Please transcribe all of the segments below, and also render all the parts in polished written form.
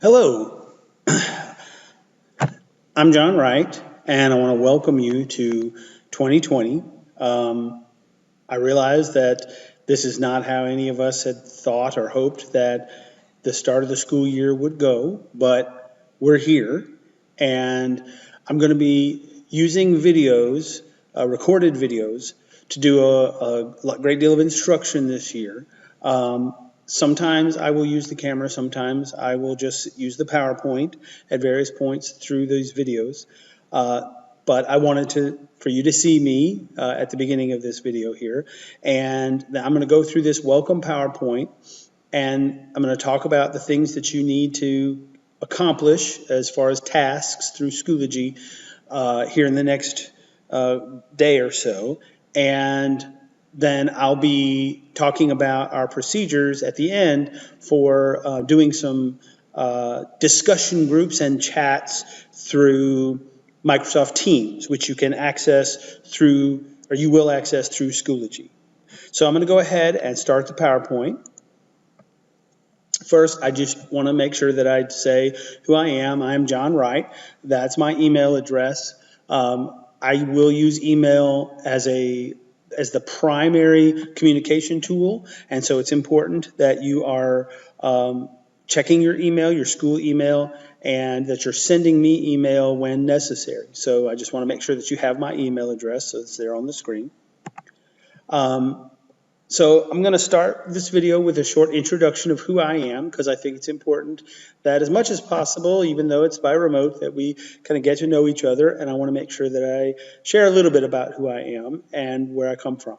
Hello, I'm John Wright, and I want to welcome you to 2020. I realize that this is not how any of us had thought or hoped that the start of the school year would go, but we're here, and I'm going to be using videos, recorded videos, to do a great deal of instruction this year. Sometimes I will use the camera, sometimes I will just use the PowerPoint at various points through these videos. But I wanted for you to see me at the beginning of this video here. And I'm going to go through this welcome PowerPoint, and I'm going to talk about the things that you need to accomplish as far as tasks through Schoology here in the next day or so. And then I'll be talking about our procedures at the end for doing some discussion groups and chats through Microsoft Teams, which you can access through, or you will access through Schoology. So I'm going to go ahead and start the PowerPoint. First, I just want to make sure that I say who I am. I'm John Wright. That's my email address. I will use email as the primary communication tool, and so it's important that you are checking your email, your school email, and that you're sending me email when necessary. So I just want to make sure that you have my email address, so it's there on the screen. So I'm going to start this video with a short introduction of who I am, because I think it's important that as much as possible, even though it's by remote, that we kind of get to know each other, and I want to make sure that I share a little bit about who I am and where I come from.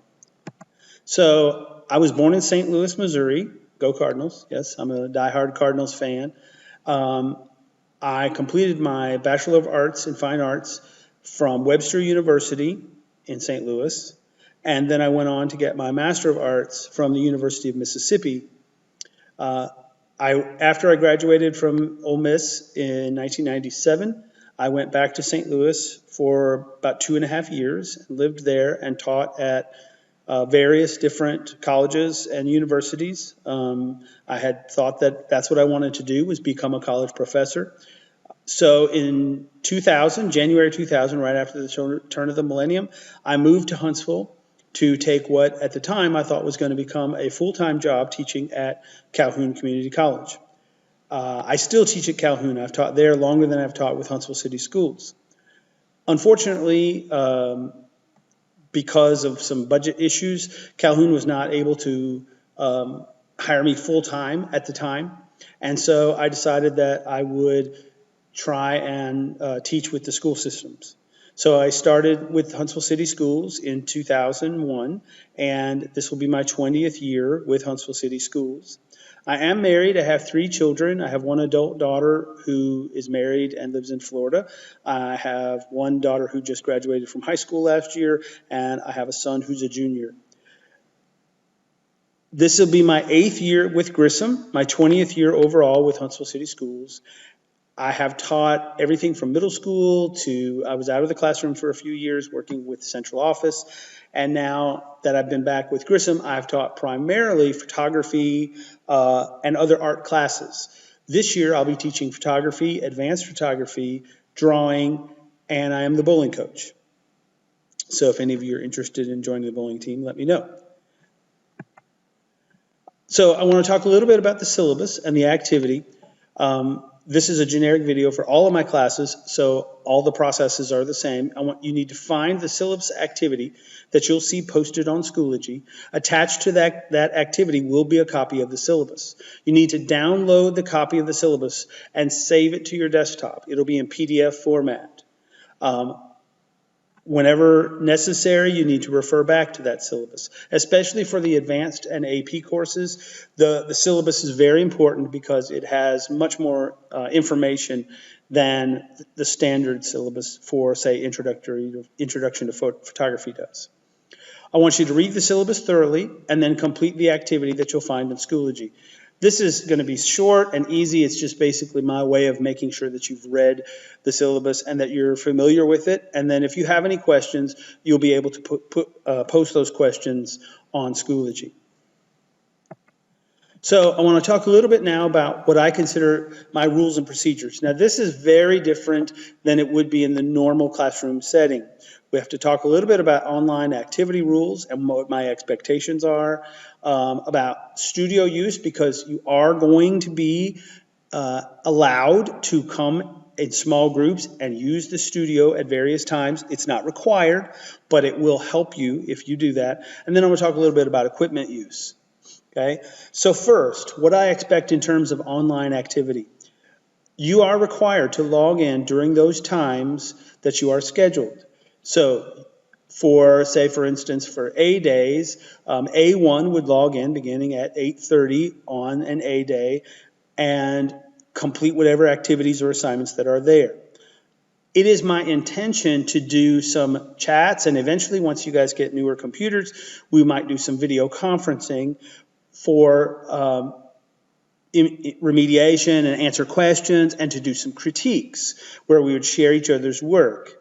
So I was born in St. Louis, Missouri. Go Cardinals. Yes, I'm a diehard Cardinals fan. I completed my Bachelor of Arts in Fine Arts from Webster University in St. Louis. And then I went on to get my Master of Arts from the University of Mississippi. After I graduated from Ole Miss in 1997, I went back to St. Louis for about 2.5 years and lived there and taught at various different colleges and universities. I had thought that that's what I wanted to do, was become a college professor. So in 2000, January 2000, right after the turn of the millennium, I moved to Huntsville to take what at the time I thought was going to become a full-time job teaching at Calhoun Community College. I still teach at Calhoun. I've taught there longer than I've taught with Huntsville City Schools. Unfortunately, because of some budget issues, Calhoun was not able to hire me full-time at the time. And so I decided that I would try and teach with the school systems. So I started with Huntsville City Schools in 2001, and this will be my 20th year with Huntsville City Schools. I am married. I have 3 children. I have one adult daughter who is married and lives in Florida. I have one daughter who just graduated from high school last year, and I have a son who's a junior. This will be my 8th year with Grissom, my 20th year overall with Huntsville City Schools. I have taught everything from middle school to, I was out of the classroom for a few years working with the central office. And now that I've been back with Grissom, I've taught primarily photography and other art classes. This year I'll be teaching photography, advanced photography, drawing, and I am the bowling coach. So if any of you are interested in joining the bowling team, let me know. So I want to talk a little bit about the syllabus and the activity. This is a generic video for all of my classes, so all the processes are the same. You need to find the syllabus activity that you'll see posted on Schoology. Attached to that activity will be a copy of the syllabus. You need to download the copy of the syllabus and save it to your desktop. It'll be in PDF format. Whenever necessary, you need to refer back to that syllabus. Especially for the advanced and AP courses, the syllabus is very important because it has much more information than the standard syllabus for, say, Introduction to Photography does. I want you to read the syllabus thoroughly and then complete the activity that you'll find in Schoology. This is going to be short and easy. It's just basically my way of making sure that you've read the syllabus and that you're familiar with it. And then if you have any questions, you'll be able to post those questions on Schoology. So I want to talk a little bit now about what I consider my rules and procedures. Now, this is very different than it would be in the normal classroom setting. We have to talk a little bit about online activity rules and what my expectations are, about studio use, because you are going to be allowed to come in small groups and use the studio at various times. It's not required, but it will help you if you do that. And then I'm going to talk a little bit about equipment use. Okay, so first, what I expect in terms of online activity. You are required to log in during those times that you are scheduled. So say for instance, for A days, A1 would log in beginning at 8:30 on an A day and complete whatever activities or assignments that are there. It is my intention to do some chats, and eventually once you guys get newer computers, we might do some video conferencing for remediation and answer questions, and to do some critiques where we would share each other's work.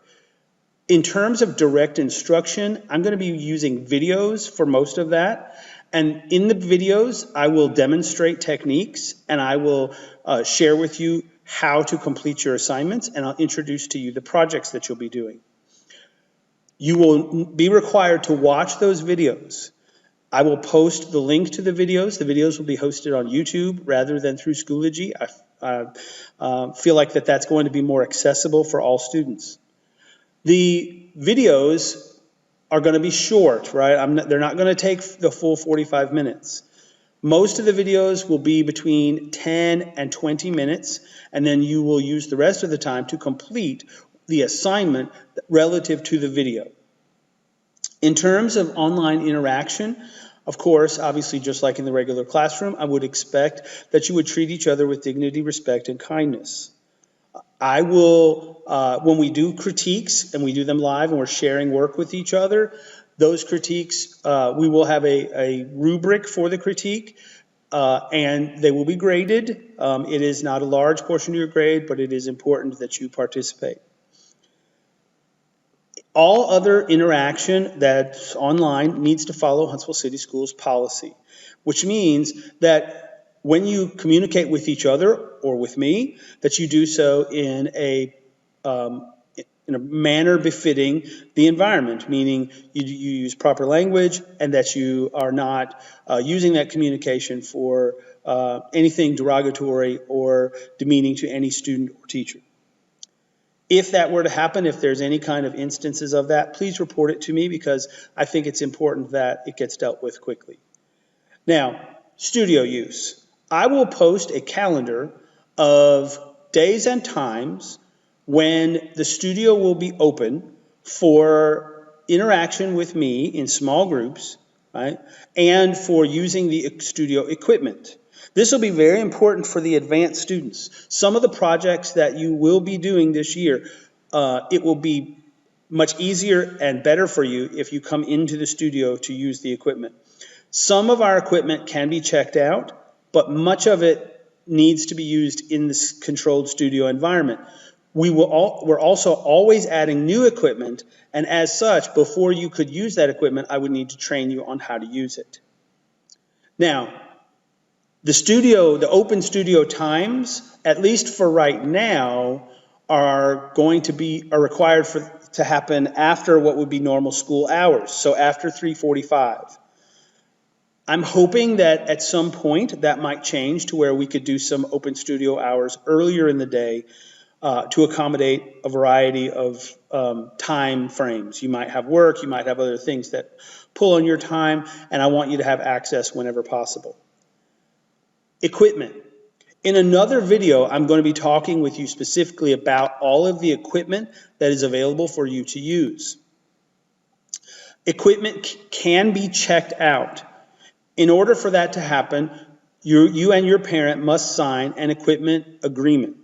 In terms of direct instruction, I'm going to be using videos for most of that. And in the videos, I will demonstrate techniques, and I will share with you how to complete your assignments, and I'll introduce to you the projects that you'll be doing. You will be required to watch those videos. I will post the link to the videos. The videos will be hosted on YouTube rather than through Schoology. I feel like that's going to be more accessible for all students. The videos are going to be short, right? They're not going to take the full 45 minutes. Most of the videos will be between 10 and 20 minutes, and then you will use the rest of the time to complete the assignment relative to the video. In terms of online interaction, of course, obviously, just like in the regular classroom, I would expect that you would treat each other with dignity, respect, and kindness. I will, when we do critiques, and we do them live, and we're sharing work with each other, those critiques, we will have a rubric for the critique, and they will be graded. It is not a large portion of your grade, but it is important that you participate. All other interaction that's online needs to follow Huntsville City Schools policy, which means that when you communicate with each other or with me, that you do so in a manner befitting the environment, meaning you use proper language and that you are not using that communication for anything derogatory or demeaning to any student or teacher. If that were to happen, if there's any kind of instances of that, please report it to me, because I think it's important that it gets dealt with quickly. Now, studio use. I will post a calendar of days and times when the studio will be open for interaction with me in small groups, right, and for using the studio equipment. This will be very important for the advanced students. Some of the projects that you will be doing this year, it will be much easier and better for you if you come into the studio to use the equipment. Some of our equipment can be checked out, but much of it needs to be used in this controlled studio environment. We're also always adding new equipment, and as such, before you could use that equipment, I would need to train you on how to use it. Now, the open studio times, at least for right now, are required to happen after what would be normal school hours, so after 3:45. I'm hoping that at some point that might change to where we could do some open studio hours earlier in the day to accommodate a variety of time frames. You might have work, you might have other things that pull on your time, and I want you to have access whenever possible. Equipment. In another video, I'm going to be talking with you specifically about all of the equipment that is available for you to use. Equipment can be checked out. In order for that to happen, you and your parent must sign an equipment agreement.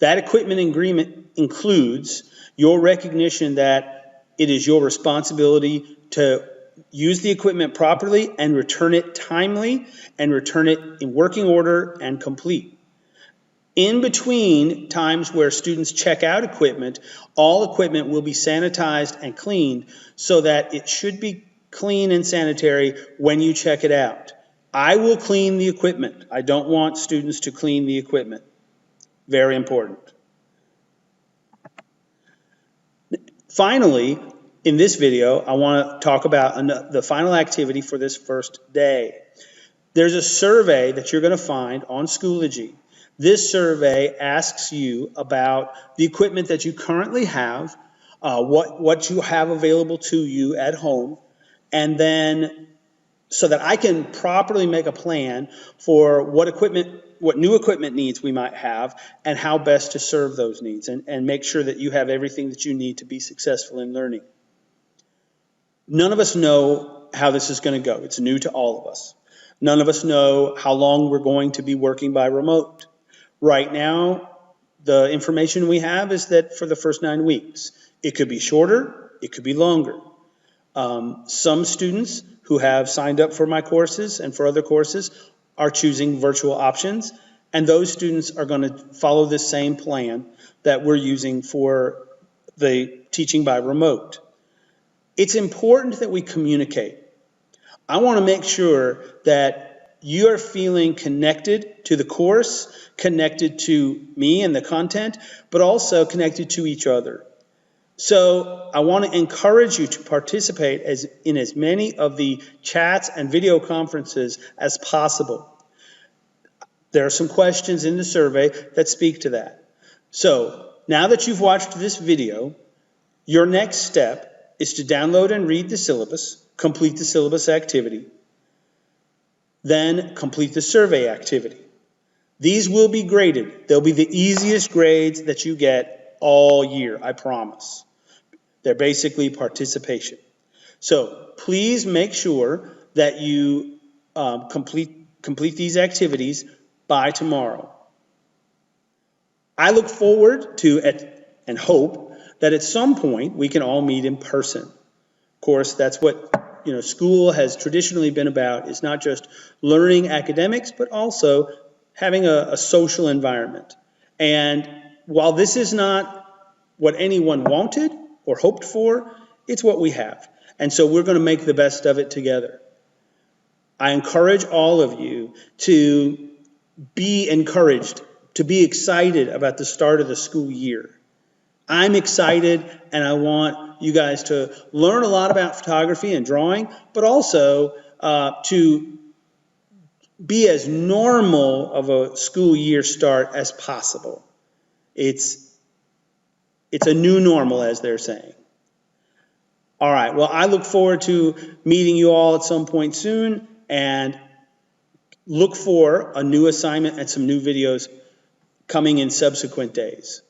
That equipment agreement includes your recognition that it is your responsibility to use the equipment properly and return it timely and return it in working order and complete. In between times where students check out equipment, all equipment will be sanitized and cleaned so that it should be clean and sanitary when you check it out. I will clean the equipment. I don't want students to clean the equipment. Very important. Finally, in this video, I want to talk about the final activity for this first day. There's a survey that you're going to find on Schoology. This survey asks you about the equipment that you currently have, what you have available to you at home, and then so that I can properly make a plan for what new equipment needs we might have and how best to serve those needs and make sure that you have everything that you need to be successful in learning. None of us know how this is going to go. It's new to all of us. None of us know how long we're going to be working by remote. Right now, the information we have is that for the first 9 weeks. It could be shorter, it could be longer. Some students who have signed up for my courses and for other courses are choosing virtual options, and those students are going to follow the same plan that we're using for the teaching by remote. It's important that we communicate. I want to make sure that you are feeling connected to the course, connected to me and the content, but also connected to each other. So I want to encourage you to participate in as many of the chats and video conferences as possible. There are some questions in the survey that speak to that. So now that you've watched this video, your next step is to download and read the syllabus, complete the syllabus activity, then complete the survey activity. These will be graded. They'll be the easiest grades that you get all year, I promise. They're basically participation. So please make sure that you complete these activities by tomorrow. I look forward to and hope that at some point we can all meet in person. Of course, that's what school has traditionally been about, is not just learning academics, but also having a social environment. And while this is not what anyone wanted or hoped for, it's what we have. And so we're going to make the best of it together. I encourage all of you to be encouraged, to be excited about the start of the school year. I'm excited, and I want you guys to learn a lot about photography and drawing, but also to be as normal of a school year start as possible. It's a new normal, as they're saying. All right, well, I look forward to meeting you all at some point soon, and look for a new assignment and some new videos coming in subsequent days.